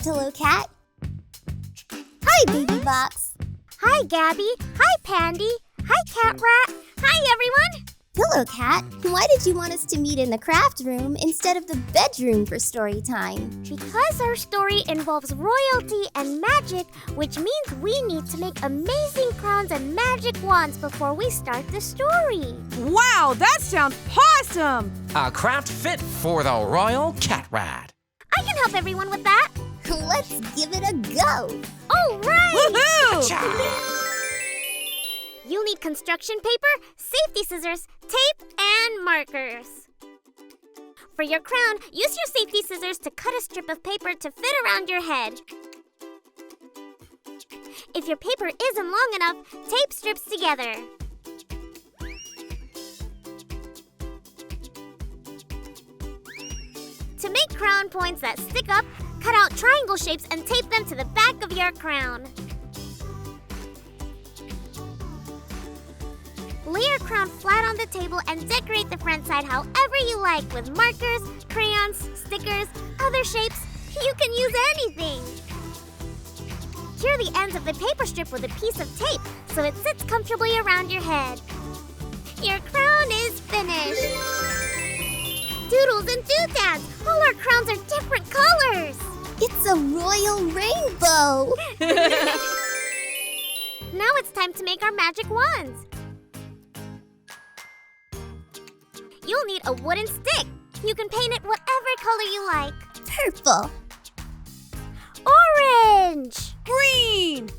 Pillow Cat. Hi, Baby Box. Hi, Gabby. Hi, Pandy. Hi, Cat Rat. Hi, everyone. Pillow Cat, why did you want us to meet in the craft room instead of the bedroom for story time? Because our story involves royalty and magic, which means we need to make amazing crowns and magic wands before we start the story. Wow, that sounds awesome! A craft fit for the Royal Cat Rat. I can help everyone with that. Let's give it a go. All right! Woohoo! You'll need construction paper, safety scissors, tape, and markers. For your crown, use your safety scissors to cut a strip of paper to fit around your head. If your paper isn't long enough, tape strips together. To make crown points that stick up, cut out triangle shapes and tape them to the back of your crown. Lay your crown flat on the table and decorate the front side however you like with markers, crayons, stickers, other shapes. You can use anything. Cure the ends of the paper strip with a piece of tape so it sits comfortably around your head. Your crown is finished. Doodles and doodads, all our crowns are different colors. It's a royal rainbow. Now it's time to make our magic wands. You'll need a wooden stick. You can paint it whatever color you like. Purple. Orange. Green!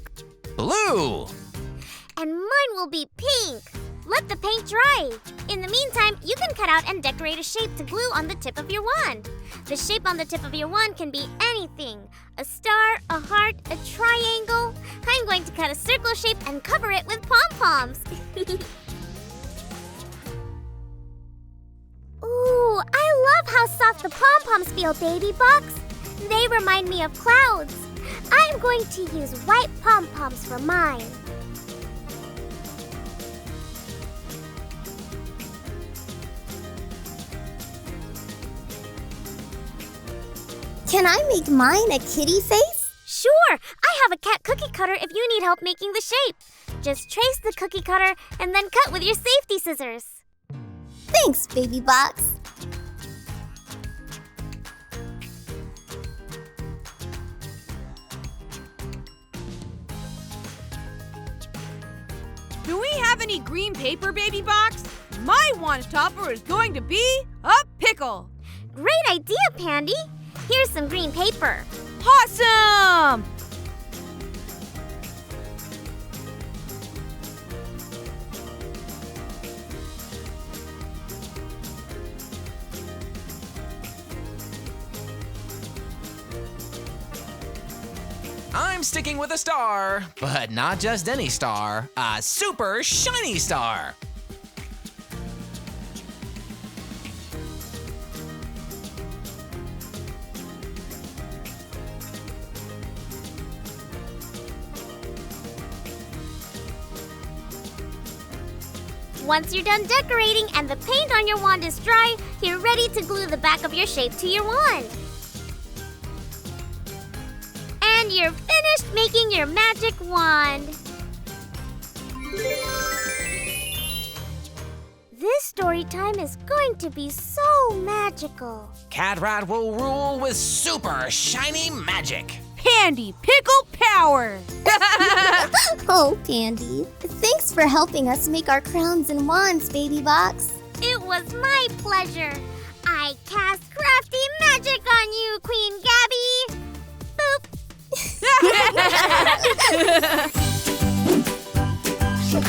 Blue. And mine will be pink. Let the paint dry. In the meantime, you can cut out and decorate a shape to glue on the tip of your wand. The shape on the tip of your wand can be anything. A star, a heart, a triangle. I'm going to cut a circle shape and cover it with pom-poms. Ooh, I love how soft the pom-poms feel, Baby Box. They remind me of clouds. I'm going to use white pom-poms for mine. Can I make mine a kitty face? Sure! I have a cat cookie cutter if you need help making the shape. Just trace the cookie cutter and then cut with your safety scissors. Thanks, Baby Box. Do we have any green paper, Baby Box? My wand topper is going to be a pickle. Great idea, Pandy. Here's some green paper. Awesome! I'm sticking with a star, but not just any star, a super shiny star. Once you're done decorating and the paint on your wand is dry, you're ready to glue the back of your shape to your wand. And you're finished making your magic wand. This story time is going to be so magical. Cat Rat will rule with super shiny magic. Pandy Pickle Power! Oh, Pandy. Thanks for helping us make our crowns and wands, Baby Box. It was my pleasure. I cast crafty magic on you, Queen Gabby. Boop.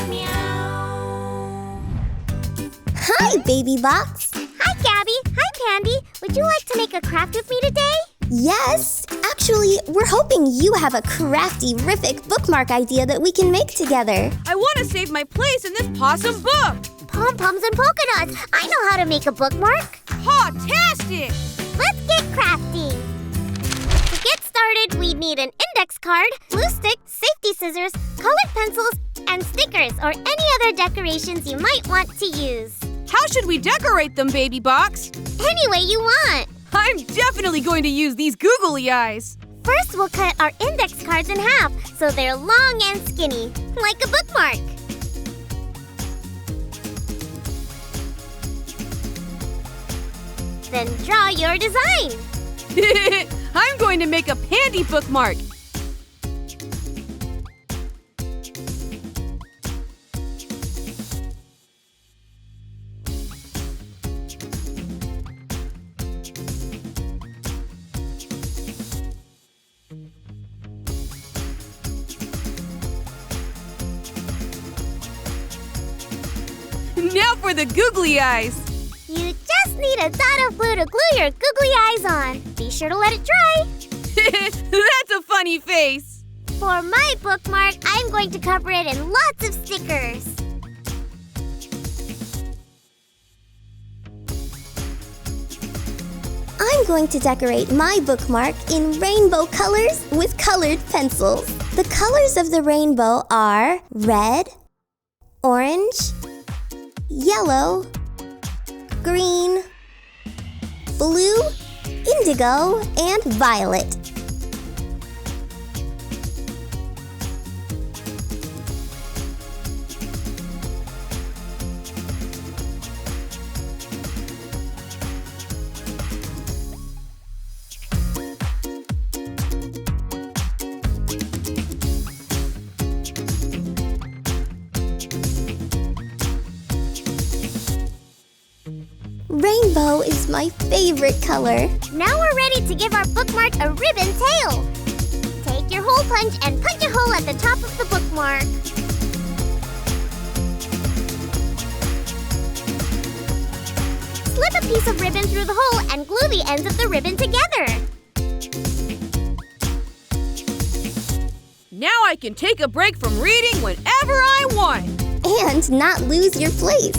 Meow. Hi, Baby Box. Hi, Gabby. Hi, Pandy. Would you like to make a craft with me today? Yes. Actually, we're hoping you have a crafty-rific bookmark idea that we can make together. I want to save my place in this possum book. Pom-poms and polka dots. I know how to make a bookmark. Cat-Tastic! Let's get crafty. To get started, we need an index card, glue stick, safety scissors, colored pencils, and stickers or any other decorations you might want to use. How should we decorate them, Baby Box? Any way you want. I'm definitely going to use these googly eyes. First, we'll cut our index cards in half so they're long and skinny, like a bookmark. Then draw your design. I'm going to make a pandy bookmark. Now for the googly eyes. You just need a dot of blue to glue your googly eyes on. Be sure to let it dry. That's a funny face. For my bookmark, I'm going to cover it in lots of stickers. I'm going to decorate my bookmark in rainbow colors with colored pencils. The colors of the rainbow are red, orange, yellow, green, blue, indigo, and violet. Rainbow is my favorite color. Now we're ready to give our bookmark a ribbon tail. Take your hole punch and punch a hole at the top of the bookmark. Slip a piece of ribbon through the hole and glue the ends of the ribbon together. Now I can take a break from reading whenever I want. And not lose your place.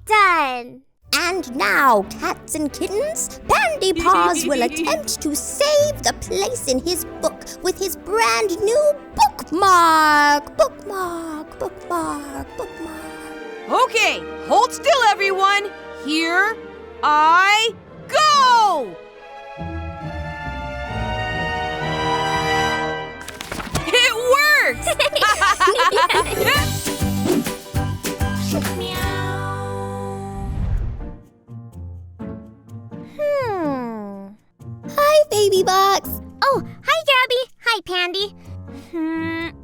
Done. And now, cats and kittens, Pandy Paws will attempt to save the place in his book with his brand new bookmark. Bookmark, bookmark, bookmark. Okay, hold still, everyone. Here I go! It works! Hi, Baby Box. Oh, hi, Gabby. Hi, Pandy.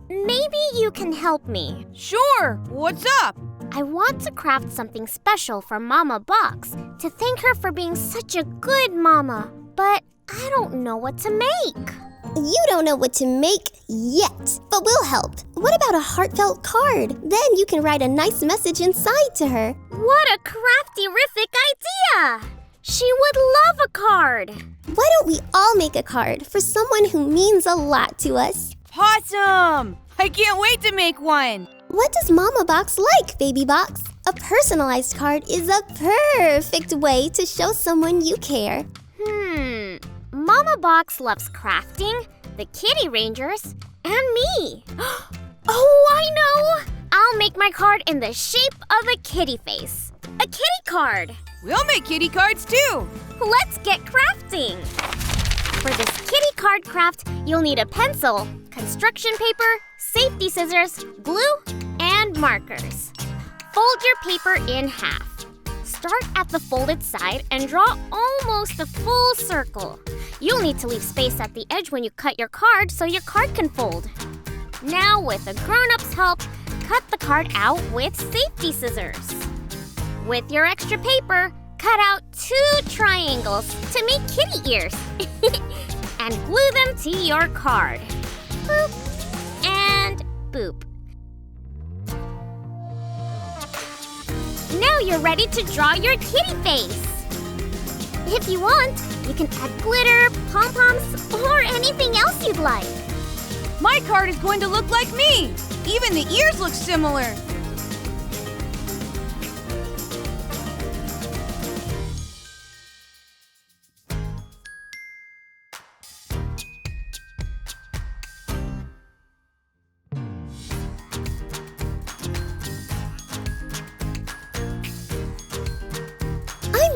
Maybe you can help me. Sure, what's up? I want to craft something special for Mama Box to thank her for being such a good mama, but I don't know what to make. You don't know what to make yet, but we'll help. What about a heartfelt card? Then you can write a nice message inside to her. What a crafty-rific idea! She would love a card. Why don't we all make a card for someone who means a lot to us? Awesome! I can't wait to make one. What does Mama Box like, Baby Box? A personalized card is a perfect way to show someone you care. Mama Box loves crafting, the Kitty Rangers, and me. Oh, I know! I'll make my card in the shape of a kitty face. A kitty card. We'll make kitty cards too. Let's get crafting. For this kitty card craft, you'll need a pencil, construction paper, safety scissors, glue, and markers. Fold your paper in half. Start at the folded side and draw almost a full circle. You'll need to leave space at the edge when you cut your card so your card can fold. Now, with a grown-up's help, cut the card out with safety scissors. With your extra paper, cut out 2 triangles to make kitty ears and glue them to your card. Boop and boop. Now you're ready to draw your kitty face. If you want, you can add glitter, pom-poms, or anything else you'd like. My card is going to look like me. Even the ears look similar.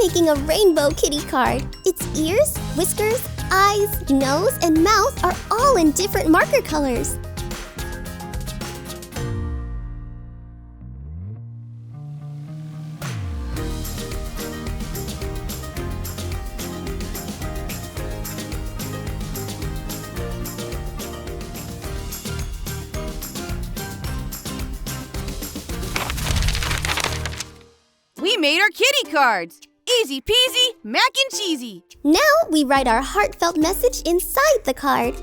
making a rainbow kitty card. Its ears, whiskers, eyes, nose, and mouth are all in different marker colors. We made our kitty cards. Easy peasy, mac and cheesy. Now we write our heartfelt message inside the card.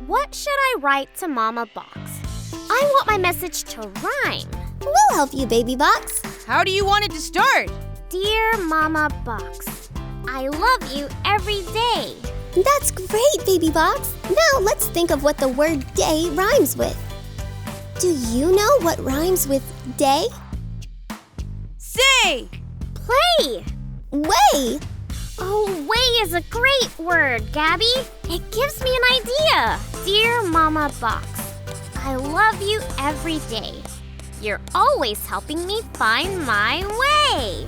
What should I write to Mama Box? I want my message to rhyme. We'll help you, Baby Box. How do you want it to start? Dear Mama Box, I love you every day. That's great, Baby Box. Now let's think of what the word day rhymes with. Do you know what rhymes with day? Say! Play! Way! Oh, way is a great word, Gabby. It gives me an idea. Dear Mama Box, I love you every day. You're always helping me find my way.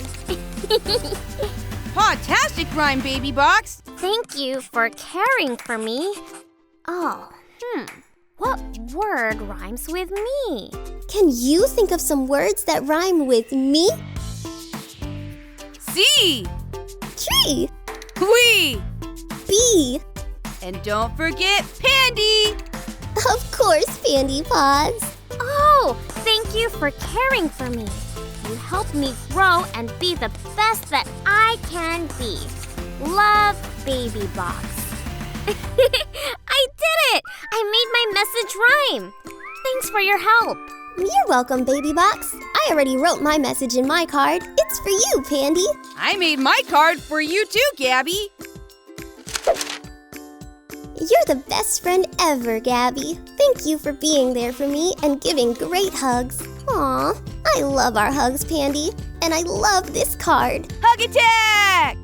Cat-Tastic rhyme, Baby Box. Thank you for caring for me. Oh, what word rhymes with me? Can you think of some words that rhyme with me? C! Tree. We! Bee. And don't forget Pandy! Of course, Pandy Paws. Oh, thank you for caring for me. You help me grow and be the best that I can be. Love, Baby Box. I did it! I made my message rhyme. Thanks for your help. You're welcome, Baby Box. I already wrote my message in my card. It's for you, Pandy. I made my card for you too, Gabby. You're the best friend ever, Gabby. Thank you for being there for me and giving great hugs. Aw, I love our hugs, Pandy. And I love this card. Hug attack!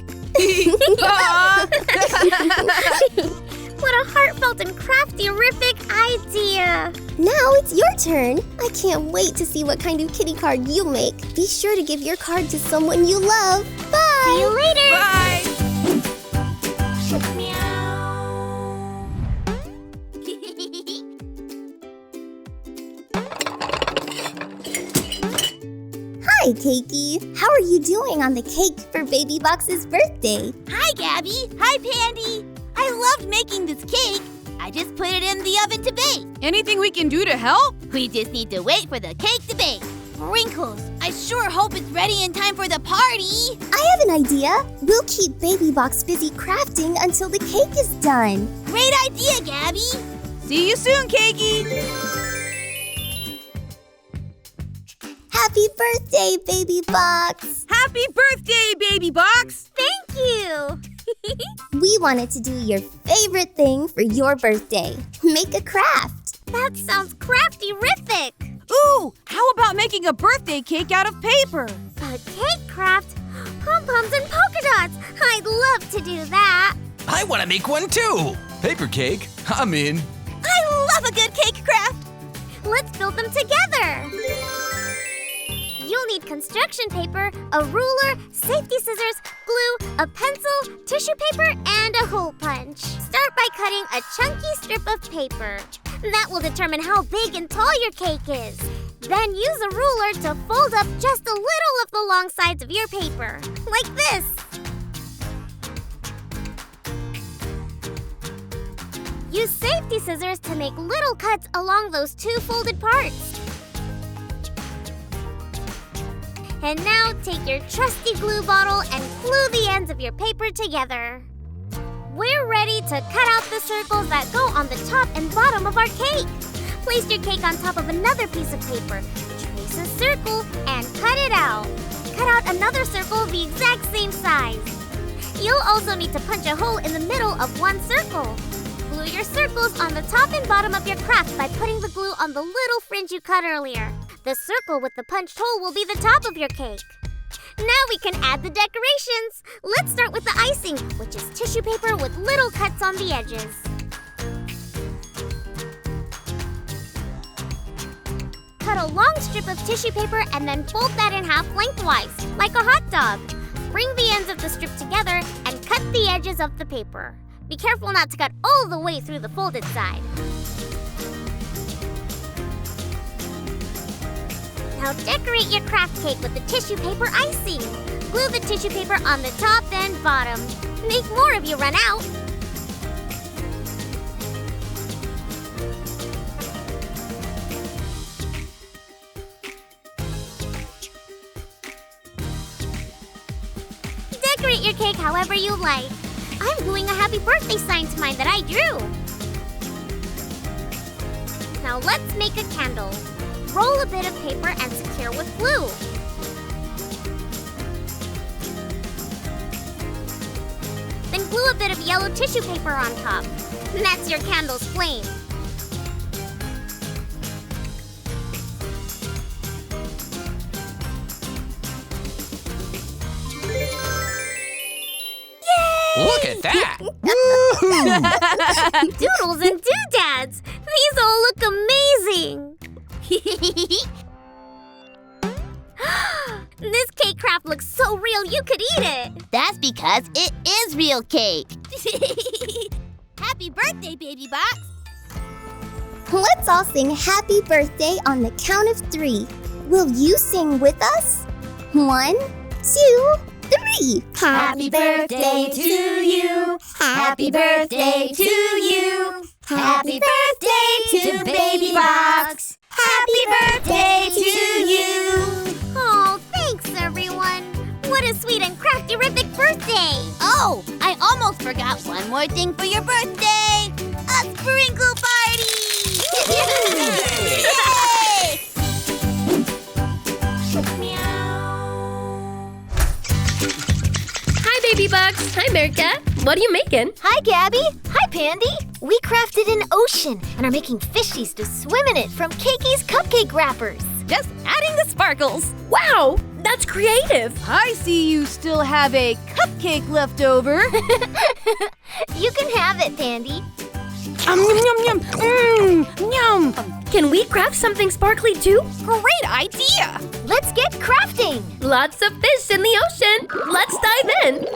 What a heartfelt and crafty-rific idea. Now it's your turn. I can't wait to see what kind of kitty card you make. Be sure to give your card to someone you love. Bye! See you later. Bye! Hi, Cakey. How are you doing on the cake for Baby Box's birthday? Hi, Gabby. Hi, Pandy. I loved making this cake. I just put it in the oven to bake. Anything we can do to help? We just need to wait for the cake to bake. Wrinkles, I sure hope it's ready in time for the party. I have an idea. We'll keep Baby Box busy crafting until the cake is done. Great idea, Gabby. See you soon, Cakey! Happy birthday, Baby Box! Happy birthday, Baby Box! Thank you. We wanted to do your favorite thing for your birthday. Make a craft. That sounds crafty-rific. Ooh, how about making a birthday cake out of paper? A cake craft? Pom-poms and polka dots. I'd love to do that. I want to make one too. Paper cake? I'm in. I love a good cake craft. Let's build them together. You'll need construction paper, a ruler, safety scissors, glue, a pencil, tissue paper, and a hole punch. Start by cutting a chunky strip of paper. That will determine how big and tall your cake is. Then use a ruler to fold up just a little of the long sides of your paper, like this. Use safety scissors to make little cuts along those two folded parts. And now take your trusty glue bottle and glue the ends of your paper together. We're ready to cut out the circles that go on the top and bottom of our cake. Place your cake on top of another piece of paper. Trace a circle and cut it out. Cut out another circle the exact same size. You'll also need to punch a hole in the middle of one circle. Glue your circles on the top and bottom of your craft by putting the glue on the little fringe you cut earlier. The circle with the punched hole will be the top of your cake. Now we can add the decorations. Let's start with the icing, which is tissue paper with little cuts on the edges. Cut a long strip of tissue paper and then fold that in half lengthwise, like a hot dog. Bring the ends of the strip together and cut the edges of the paper. Be careful not to cut all the way through the folded side. Now decorate your craft cake with the tissue paper icing. Glue the tissue paper on the top and bottom. Make more if you run out. Decorate your cake however you like. I'm gluing a happy birthday sign to mine that I drew. Now let's make a candle. Roll a bit of paper and secure with glue. Then glue a bit of yellow tissue paper on top. And that's your candle's flame. Look at that! Doodles and doodads! These all look amazing! This cake craft looks so real you could eat it! That's because it is real cake. Happy birthday, Baby Box. Let's all sing happy birthday on the count of 3. Will you sing with us? 1, 2, 3. Happy birthday to you. Happy birthday to you. Happy birthday to Baby Box. Happy birthday to you. Oh, thanks everyone! What a sweet and crafty-rific birthday! Oh, I almost forgot one more thing for your birthday. A sprinkle party! Yay! Hi, Baby Bugs. Hi, America. What are you making? Hi, Gabby. Hi, Pandy. We crafted an ocean and are making fishies to swim in it from Keki's cupcake wrappers. Just adding the sparkles. Wow, that's creative. I see you still have a cupcake left over. You can have it, Pandy. Yum, yum, yum. Yum. Can we craft something sparkly too? Great idea. Let's get crafting. Lots of fish in the ocean. Let's dive in.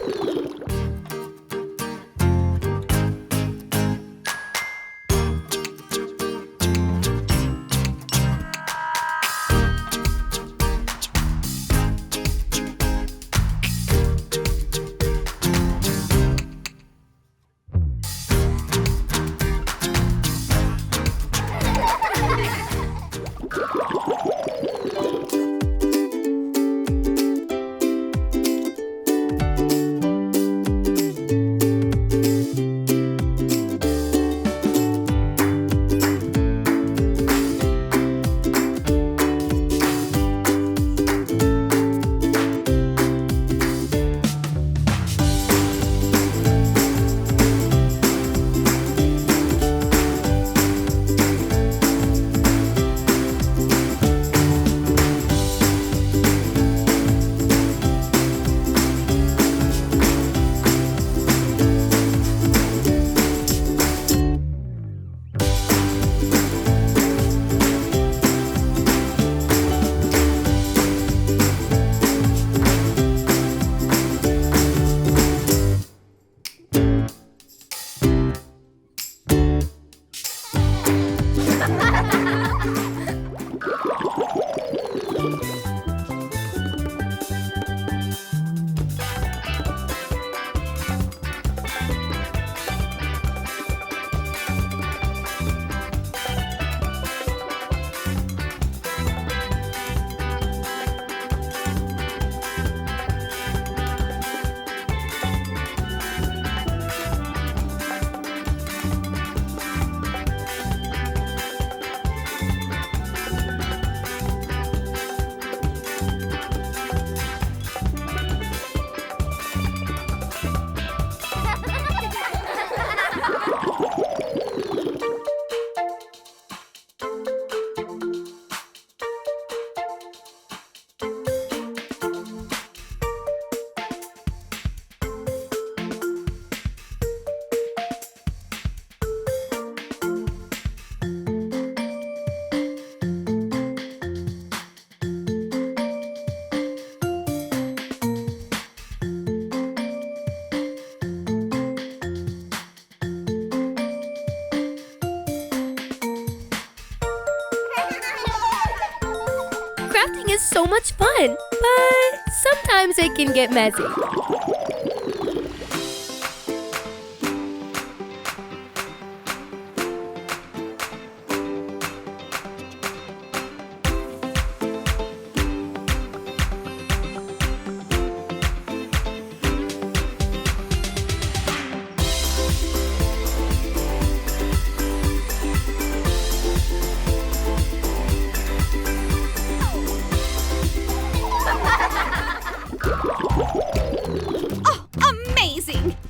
Crafting is so much fun, but sometimes it can get messy.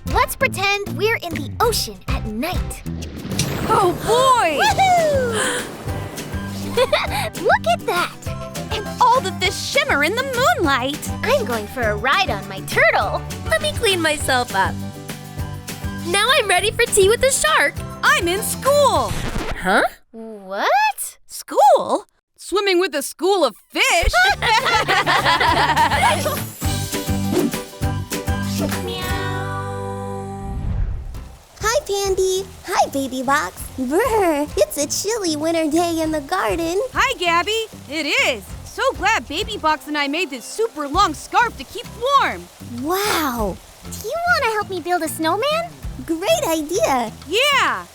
Let's pretend we're in the ocean at night. Oh boy! Woohoo! Look at that! And all the fish shimmer in the moonlight. I'm going for a ride on my turtle. Let me clean myself up. Now I'm ready for tea with the shark. I'm in school. Huh? What? School? Swimming with a school of fish? Hi, Pandy. Hi, Baby Box. Brr, it's a chilly winter day in the garden. Hi, Gabby. It is. So glad Baby Box and I made this super long scarf to keep warm. Wow, Do you want to help me build a snowman? great idea. Yeah.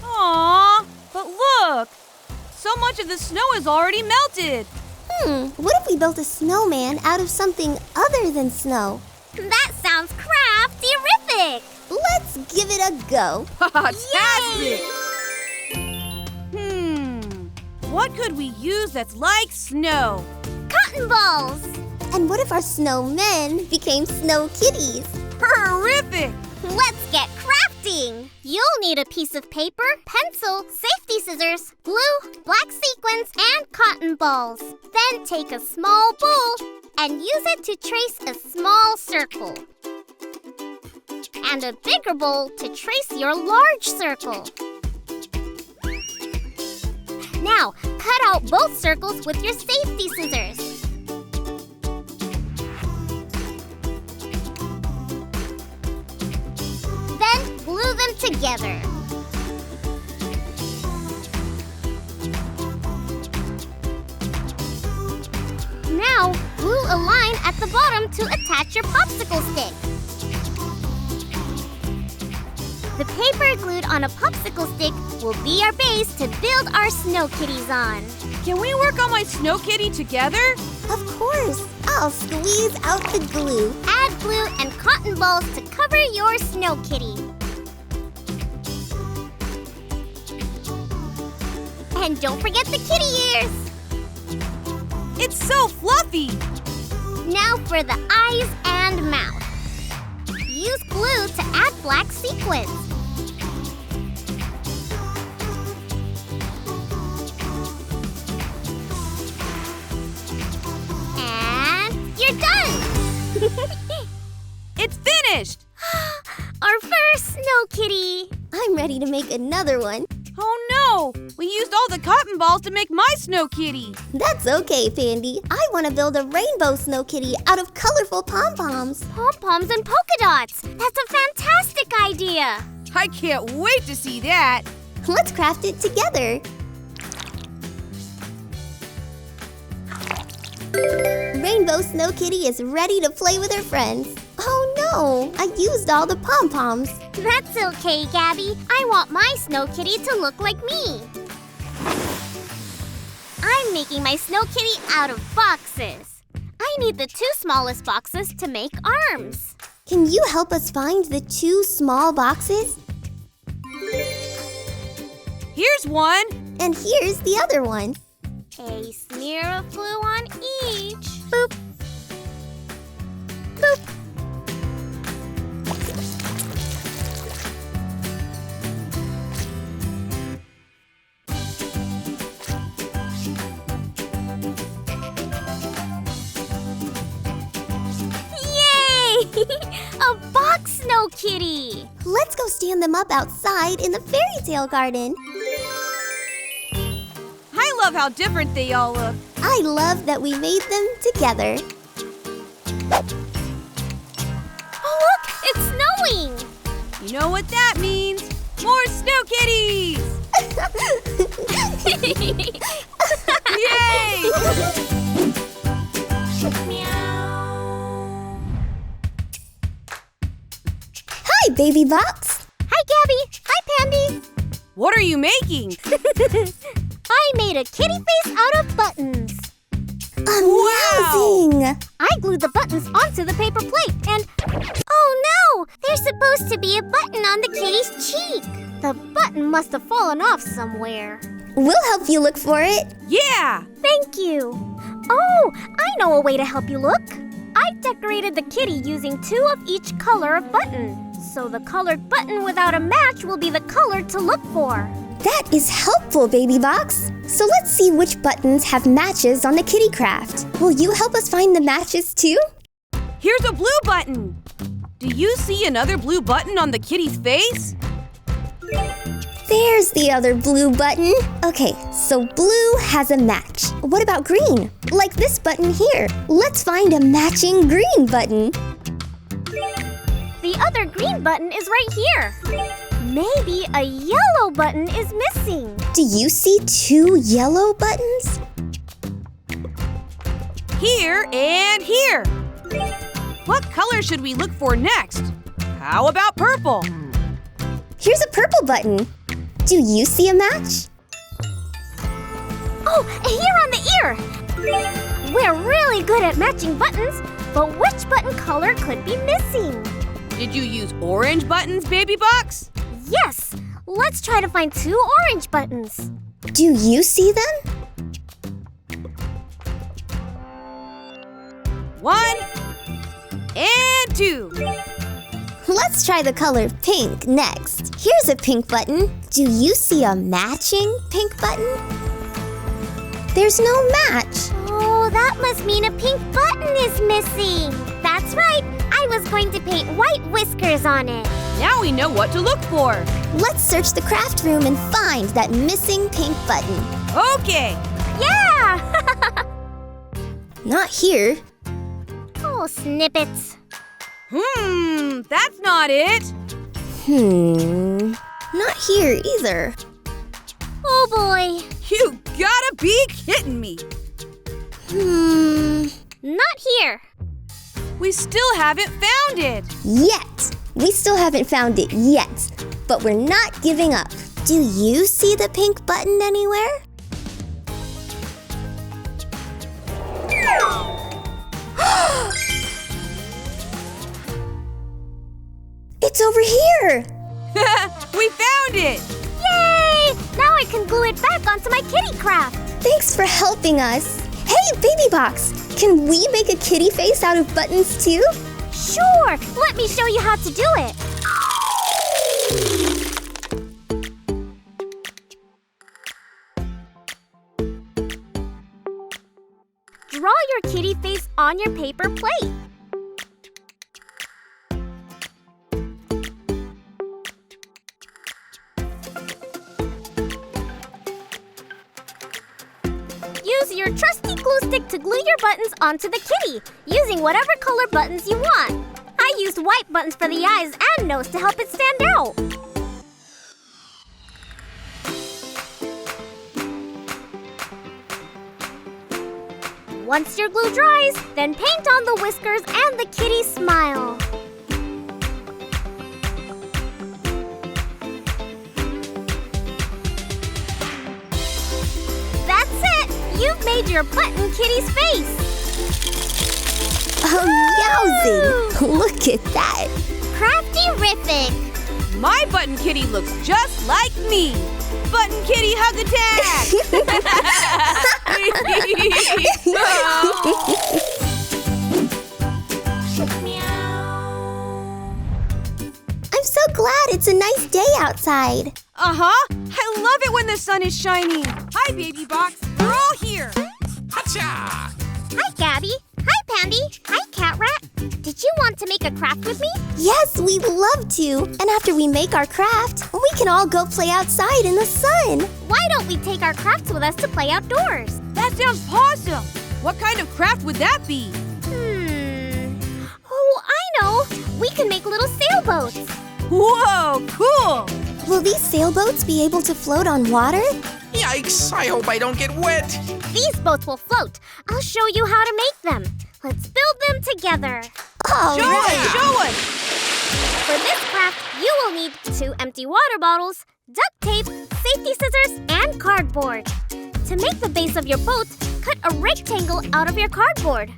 Aww. But look. So much of the snow is already melted. What if we built a snowman out of something other than snow? That sounds crafty-rific! Let's give it a go. Cat-Tastic. What could we use that's like snow? Cotton balls! And what if our snowmen became snow kitties? Horrific! Let's get crafting! You'll need a piece of paper, pencil, safety scissors, glue, black sequins, and cotton balls. Then take a small bowl and use it to trace a small circle. And a bigger bowl to trace your large circle. Now, cut out both circles with your safety scissors. Then glue them together. Now, glue a line at the bottom to attach your popsicle stick. The paper glued on a popsicle stick will be our base to build our snow kitties on. Can we work on my snow kitty together? Of course. I'll squeeze out the glue. Add glue and cotton balls to cover your snow kitty. And don't forget the kitty ears. It's so fluffy. Now for the eyes and mouth. Use glue to add black sequins. And you're done! It's finished. Our first snow kitty. I'm ready to make another one. Oh no! We used all the cotton balls to make my snow kitty. That's okay, Pandy. I want to build a rainbow snow kitty out of colorful pom-poms. Pom-poms and polka dots. That's a fantastic idea. I can't wait to see that. Let's craft it together. Rainbow Snow Kitty is ready to play with her friends. Oh no, I used all the pom-poms. That's okay, Gabby. I want my snow kitty to look like me. I'm making my snow kitty out of boxes. I need the 2 smallest boxes to make arms. Can you help us find the 2 small boxes? Here's one. And here's the other one. A smear of glue on each. Boop. Boop. Yay! A box snow kitty. Let's go stand them up outside in the fairy tale garden. I love how different they all look. I love that we made them together. Oh, look! It's snowing! You know what that means? More snow kitties! Yay! Baby Box. Hi, Gabby. Hi, Pandy. What are you making? I made a kitty face out of buttons. Amazing! I glued the buttons onto the paper plate and... Oh no! There's supposed to be a button on the kitty's cheek. The button must have fallen off somewhere. We'll help you look for it. Yeah! Thank you. Oh, I know a way to help you look. I decorated the kitty using 2 of each color of button. So the colored button without a match will be the color to look for. That is helpful, Baby Box. So let's see which buttons have matches on the kitty craft. Will you help us find the matches too? Here's a blue button. Do you see another blue button on the kitty's face? There's the other blue button. Okay, so blue has a match. What about green? Like this button here. Let's find a matching green button. The other green button is right here. Maybe a yellow button is missing. Do you see 2 yellow buttons? Here and here. What color should we look for next? How about purple? Here's a purple button. Do you see a match? Oh, here on the ear. We're really good at matching buttons, but which button color could be missing? Did you use orange buttons, Baby Box? Yes, let's try to find 2 orange buttons. Do you see them? 1 and 2. Let's try the color pink next. Here's a pink button. Do you see a matching pink button? There's no match. Oh, that must mean a pink button is missing. That's right. I was going to paint white whiskers on it. Now we know what to look for. Let's search the craft room and find that missing pink button. Okay. Yeah! Not here. Oh, snippets. That's not it. Not here either. Oh boy. You gotta be kidding me. Not here. We still haven't found it. Yet. We still haven't found it yet, but we're not giving up. Do you see the pink button anywhere? It's over here! We found it. Yay! Now I can glue it back onto my kitty craft. Thanks for helping us. Hey, Baby Box, can we make a kitty face out of buttons too? Sure, let me show you how to do it. Draw your kitty face on your paper plate. Use your trusty glue stick to glue your buttons onto the kitty, using whatever color buttons you want. I used white buttons for the eyes and nose to help it stand out. Once your glue dries, then paint on the whiskers and the kitty's smile. That's it! You've made your button kitty's face! Yowzy! Look at that! Crafty-rific! My button kitty looks just like me. Button kitty hug I'm so glad it's a nice day outside. Uh-huh. I love it when the sun is shining. Hi, Baby Box. We're all here. Hacha! Hi, Gabby. Hi, Pandy. Hi, Cat Rat. Did you want to make a craft with me? Yes, we'd love to. And after we make our craft, we can all go play outside in the sun. Why don't we take our crafts with us to play outdoors? That sounds awesome. What kind of craft would that be? Oh, I know. We can make little sailboats. Whoa, cool. Will these sailboats be able to float on water? Yikes, I hope I don't get wet. These boats will float. I'll show you how to make them. Let's build them together. All Show right. us, show us. For this craft, you will need 2 empty water bottles, duct tape, safety scissors, and cardboard. To make the base of your boat, cut a rectangle out of your cardboard.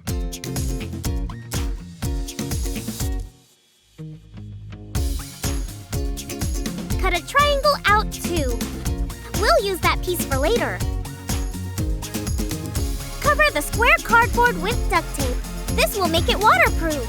Cut a triangle out too. We'll use that piece for later. Cover the square cardboard with duct tape. This will make it waterproof.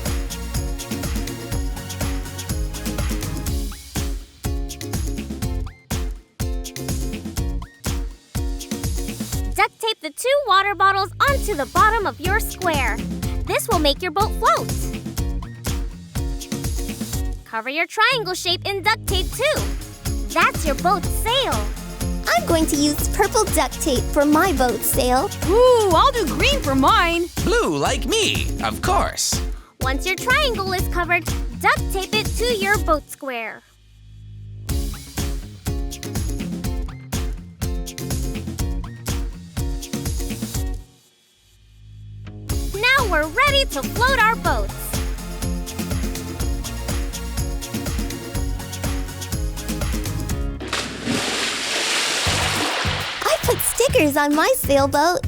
Duct tape the 2 water bottles onto the bottom of your square. This will make your boat float. Cover your triangle shape in duct tape too. That's your boat's sail. I'm going to use purple duct tape for my boat sail. Ooh, I'll do green for mine. Blue like me, of course. Once your triangle is covered, duct tape it to your boat square. Now we're ready to float our boats. I put stickers on my sailboat.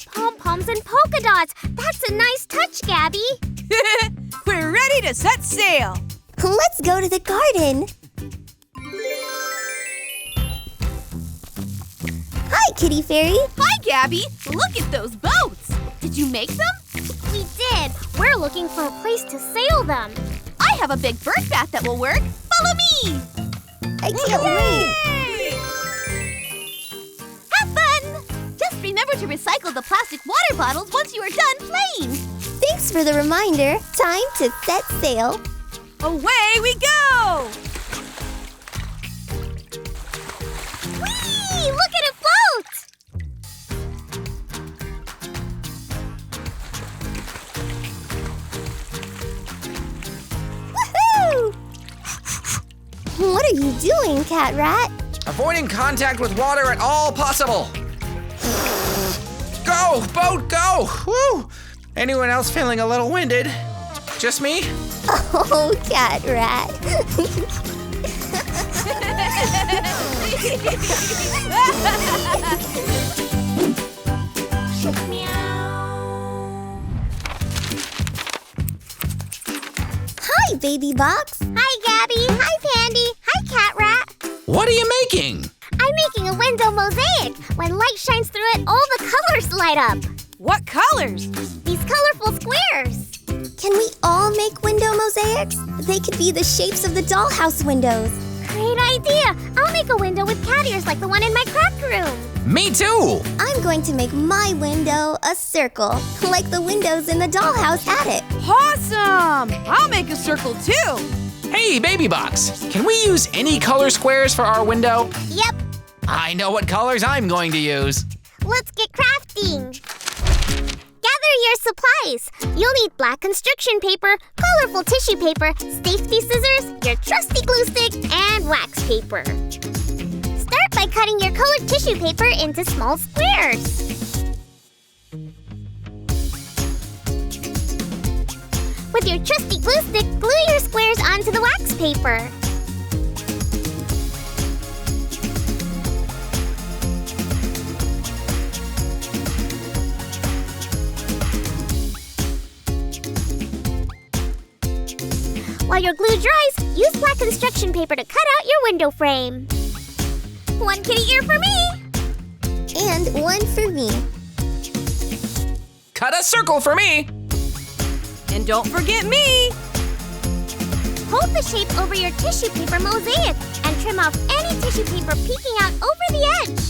Pom-poms and polka dots. That's a nice touch, Gabby. We're ready to set sail. Let's go to the garden. Hi, Kitty Fairy. Hi, Gabby. Look at those boats. Did you make them? We did. We're looking for a place to sail them. I have a big bird bath that will work. Follow me. I can't wait. Have fun. Just remember to recycle the plastic water bottles once you are done playing. Thanks for the reminder. Time to set sail. Away we go! Whee! Look at it float! Woohoo! What are you doing, Cat Rat? Avoiding contact with water at all possible. Go, boat, go! Woo! Anyone else feeling a little winded? Just me? Oh, Cat Rat. Hi, Baby Box. Hi, Gabby. Hi, Pandy. Hi, Cat Rat. What are you making? I'm making a window mosaic. When light shines through it, all the colors light up. What colors? These colorful squares. Can we all make window mosaics? They could be the shapes of the dollhouse windows. Great idea. I'll make a window with cat ears like the one in my craft room. Me too! I'm going to make my window a circle, like the windows in the dollhouse attic. Awesome! I'll make a circle too. Hey, Baby Box, can we use any color squares for our window? Yep. I know what colors I'm going to use. Let's get crafting. Gather your supplies. You'll need black construction paper, colorful tissue paper, safety scissors, your trusty glue stick, and wax paper. Start by cutting your colored tissue paper into small squares. With your trusty glue stick, glue your squares onto the wax paper. While your glue dries, use black construction paper to cut out your window frame. One kitty ear for me! And one for me. Cut a circle for me! And don't forget me. Hold the shape over your tissue paper mosaic and trim off any tissue paper peeking out over the edge.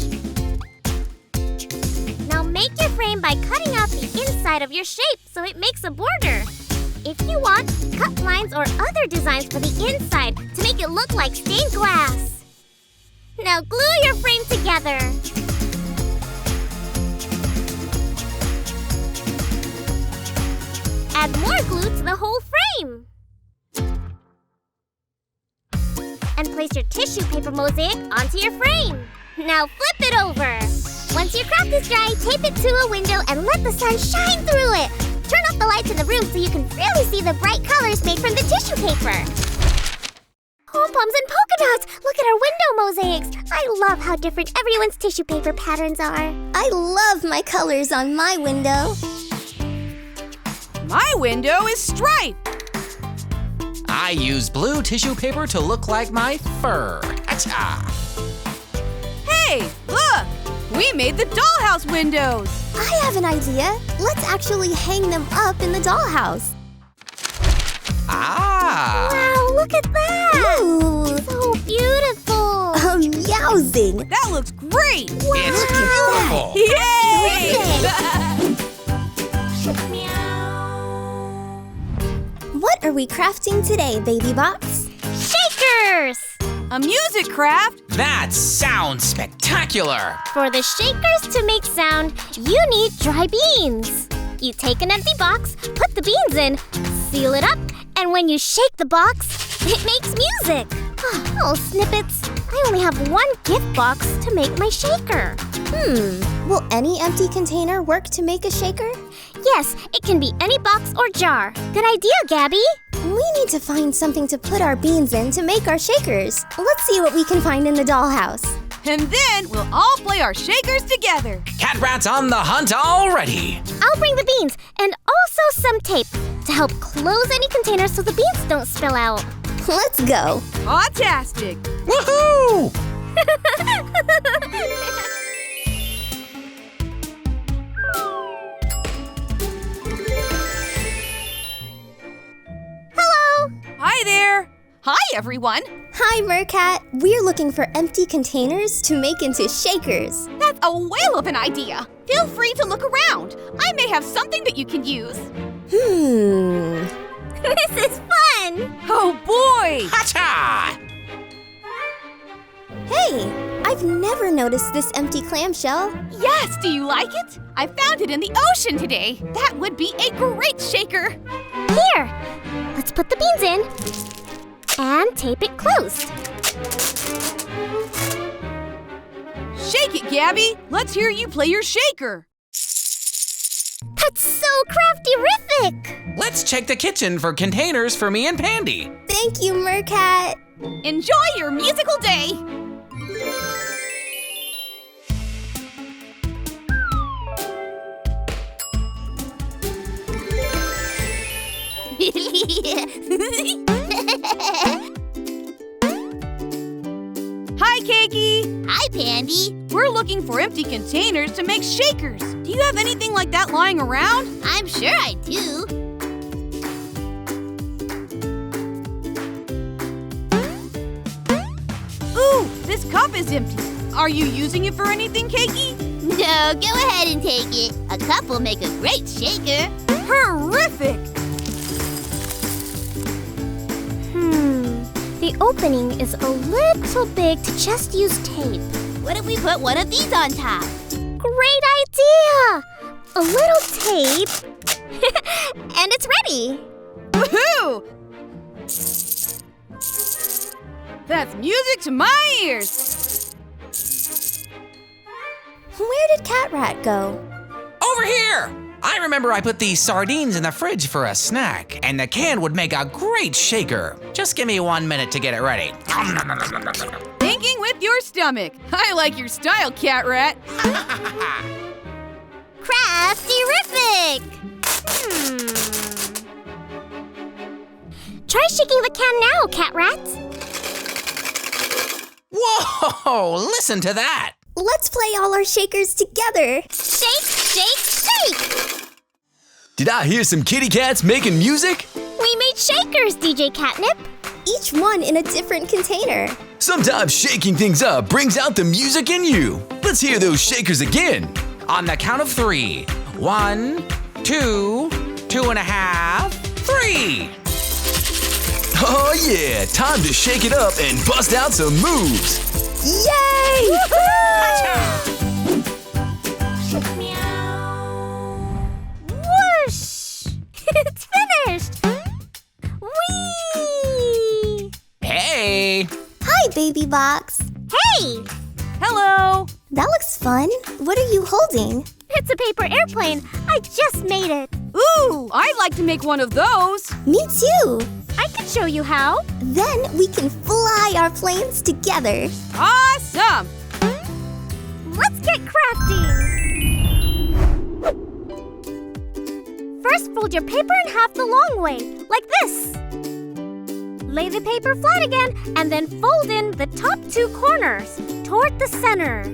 Now make your frame by cutting out the inside of your shape so it makes a border. If you want, cut lines or other designs for the inside to make it look like stained glass. Now glue your frame together. Add more glue to the whole frame. And place your tissue paper mosaic onto your frame. Now flip it over. Once your craft is dry, tape it to a window and let the sun shine through it. Turn off the lights in the room so you can really see the bright colors made from the tissue paper. Pom-poms and polka dots! Look at our window mosaics! I love how different everyone's tissue paper patterns are. I love my colors on my window. My window is striped. I use blue tissue paper to look like my fur. Achha! Hey, look! We made the dollhouse windows. I have an idea. Let's actually hang them up in the dollhouse. Ah! Wow, look at that! Ooh, So beautiful! meowsing. That looks great. It's beautiful! Yay! What are we crafting today, Baby Box? Shakers! A music craft? That sounds spectacular! For the shakers to make sound, you need dry beans. You take an empty box, put the beans in, seal it up, and when you shake the box, it makes music. Oh, snippets. I only have one gift box to make my shaker. Will any empty container work to make a shaker? Yes, it can be any box or jar. Good idea, Gabby. We need to find something to put our beans in to make our shakers. Let's see what we can find in the dollhouse. And then we'll all play our shakers together. Cat Rat's on the hunt already! I'll bring the beans and also some tape to help close any container so the beans don't spill out. Let's go. Cat-Tastic. Woohoo! Hello! Hi there. Hi, everyone. Hi, Mercat. We're looking for empty containers to make into shakers. That's a whale of an idea. Feel free to look around. I may have something that you can use. This is fun! Oh, boy. Hacha! Hey, I've never noticed this empty clamshell. Yes, do you like it? I found it in the ocean today. That would be a great shaker. Here, let's put the beans in and tape it closed. Shake it, Gabby. Let's hear you play your shaker. That's so crafty-rific! Let's check the kitchen for containers for me and Pandy. Thank you, Mercat. Enjoy your musical day. Hi, Cakey. Hi, Pandy. We're looking for empty containers to make shakers. Do you have anything like that lying around? I'm sure I do. Ooh, this cup is empty. Are you using it for anything, Cakey? No, go ahead and take it. A cup will make a great shaker. Horrific! The opening is a little big to just use tape. What if we put one of these on top? Great idea! A little tape, and it's ready. Woohoo! That's music to my ears. Where did Cat Rat go? Over here! I remember I put these sardines in the fridge for a snack, and the can would make a great shaker. Just give me 1 minute to get it ready. Thinking with your stomach. I like your style, Cat Rat. Crafty-rific! Try shaking the can now, Cat Rat. Whoa! Listen to that! Let's play all our shakers together. Shake, shake, shake! Did I hear some kitty cats making music? We made shakers, DJ Catnip. Each one in a different container. Sometimes shaking things up brings out the music in you. Let's hear those shakers again. On the count of 3. 1, 2, 2.5, 3. Oh yeah, time to shake it up and bust out some moves. Yay! Whoosh! It's finished! Whee! Hey! Hi, Baby Box. Hey! Hello. That looks fun. What are you holding? It's a paper airplane. I just made it. Ooh, I'd like to make one of those. Me too. I could show you how. Then we can fly our planes together. Awesome! Let's get crafting. First, fold your paper in half the long way, like this. Lay the paper flat again, and then fold in the top 2 corners toward the center.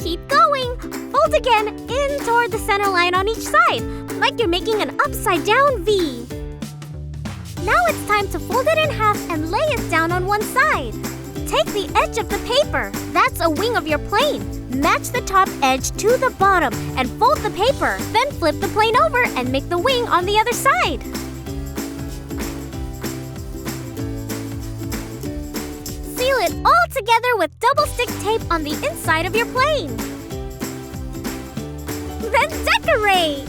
Keep going. Fold again in toward the center line on each side, like you're making an upside-down V. Now it's time to fold it in half and lay it down on one side. Take the edge of the paper. That's a wing of your plane. Match the top edge to the bottom and fold the paper. Then flip the plane over and make the wing on the other side. Seal it all together with double-stick tape on the inside of your plane. Then decorate!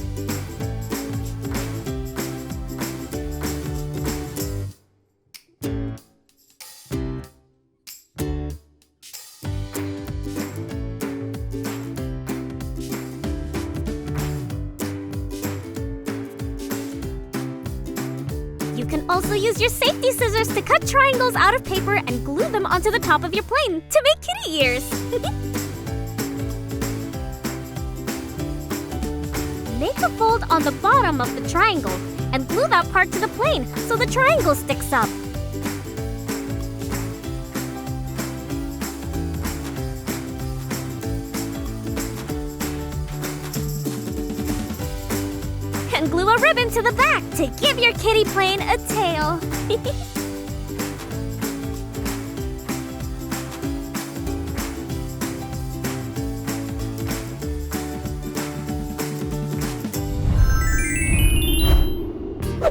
You can also use your safety scissors to cut triangles out of paper and glue them onto the top of your plane to make kitty ears. Make a fold on the bottom of the triangle and glue that part to the plane so the triangle sticks up. And glue a ribbon to the back to give your kitty plane a tail.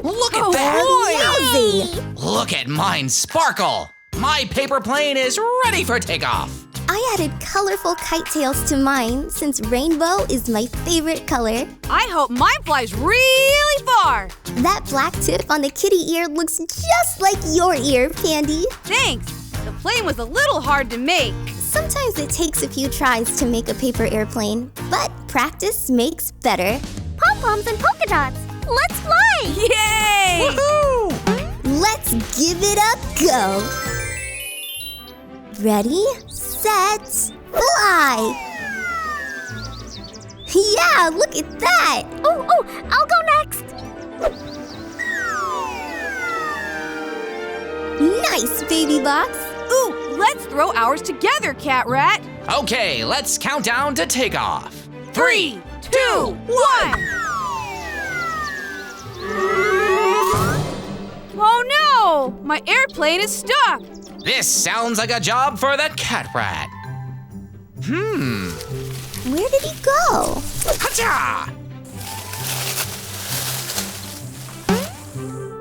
Look at that! Wowzy! Look at mine sparkle! My paper plane is ready for takeoff! I added colorful kite tails to mine since rainbow is my favorite color. I hope mine flies really far. That black tip on the kitty ear looks just like your ear, Pandy. Thanks. The plane was a little hard to make. Sometimes it takes a few tries to make a paper airplane, but practice makes better. Pom-poms and polka dots. Let's fly! Yay! Woohoo! Let's give it a go. Ready, set, fly! Yeah, look at that! Oh, I'll go next. Nice, baby box. Ooh, let's throw ours together, Cat Rat. Okay, let's count down to takeoff. 3, 2, 1. Oh no! My airplane is stuck. This sounds like a job for the cat rat. Where did he go? Hacha!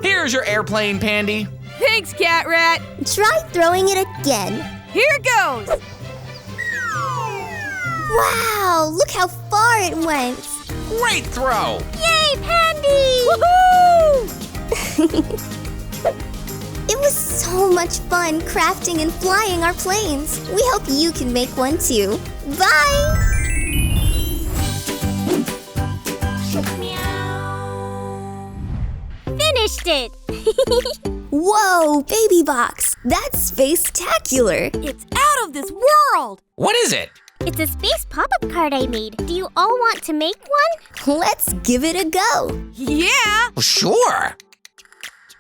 Here's your airplane, Pandy. Thanks, Cat Rat. Try throwing it again. Here goes. Wow, look how far it went. Great throw! Yay, Pandy! Woohoo! It was so much fun crafting and flying our planes. We hope you can make one too. Bye! Finished it! Whoa, baby box. That's space-tacular. It's out of this world. What is it? It's a space pop-up card I made. Do you all want to make one? Let's give it a go. Yeah. Sure.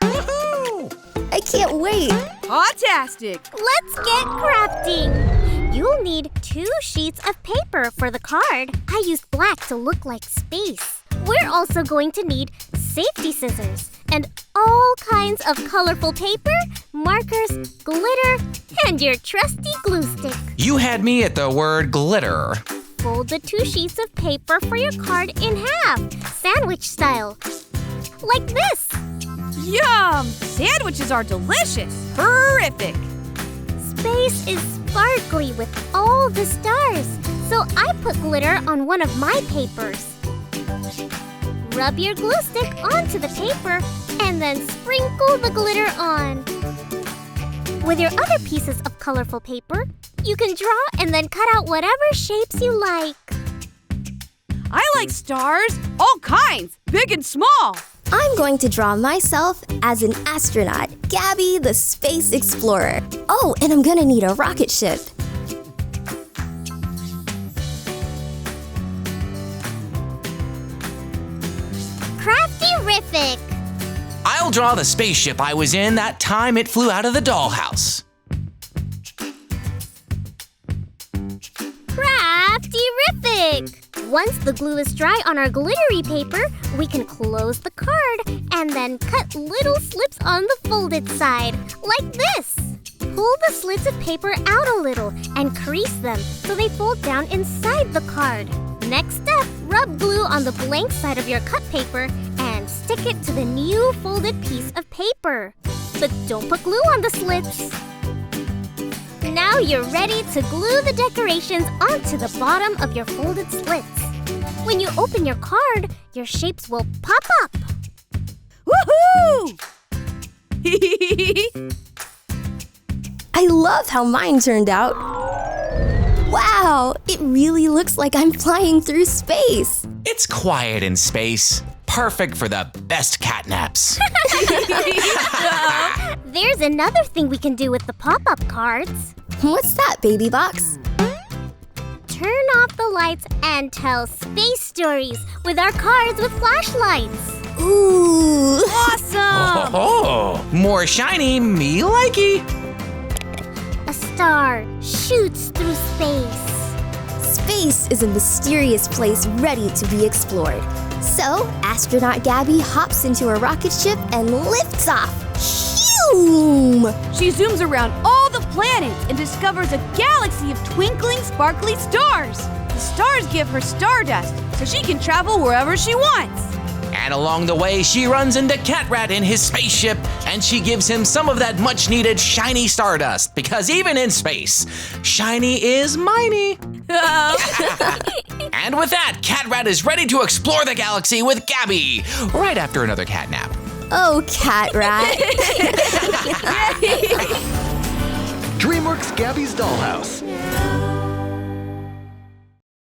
I can't wait. Cat-Tastic. Let's get crafting. You'll need 2 sheets of paper for the card. I used black to look like space. We're also going to need safety scissors and all kinds of colorful paper, markers, glitter, and your trusty glue stick. You had me at the word glitter. Fold the 2 sheets of paper for your card in half, sandwich style. Like this. Yum! Sandwiches are delicious. Terrific. Space is sparkly with all the stars, so I put glitter on one of my papers. Rub your glue stick onto the paper and then sprinkle the glitter on. With your other pieces of colorful paper, you can draw and then cut out whatever shapes you like. I like stars, all kinds, big and small. I'm going to draw myself as an astronaut, Gabby the Space Explorer. Oh, and I'm gonna need a rocket ship. Crafty-rific! I'll draw the spaceship I was in that time it flew out of the dollhouse. Crafty-rific! Once the glue is dry on our glittery paper, we can close the card and then cut little slips on the folded side, like this. Pull the slits of paper out a little and crease them so they fold down inside the card. Next step, rub glue on the blank side of your cut paper and stick it to the new folded piece of paper. But don't put glue on the slits. Now you're ready to glue the decorations onto the bottom of your folded slits. When you open your card, your shapes will pop up. Woohoo! I love how mine turned out. Wow, it really looks like I'm flying through space. It's quiet in space. Perfect for the best cat naps. There's another thing we can do with the pop-up cards. What's that, Baby Box? Turn off the lights and tell space stories with our cards with flashlights. Ooh! Awesome! Oh, more shiny, me likey. A star shoots through space. Space is a mysterious place ready to be explored. So, astronaut Gabby hops into a rocket ship and lifts off. Phew! She zooms around all the planets and discovers a galaxy of twinkling, sparkly stars. The stars give her stardust so she can travel wherever she wants. And along the way, she runs into Cat Rat in his spaceship, and she gives him some of that much-needed shiny stardust, because even in space, shiny is miney. And with that, Cat Rat is ready to explore the galaxy with Gabby, right after another cat nap. Oh, Cat Rat. DreamWorks Gabby's Dollhouse.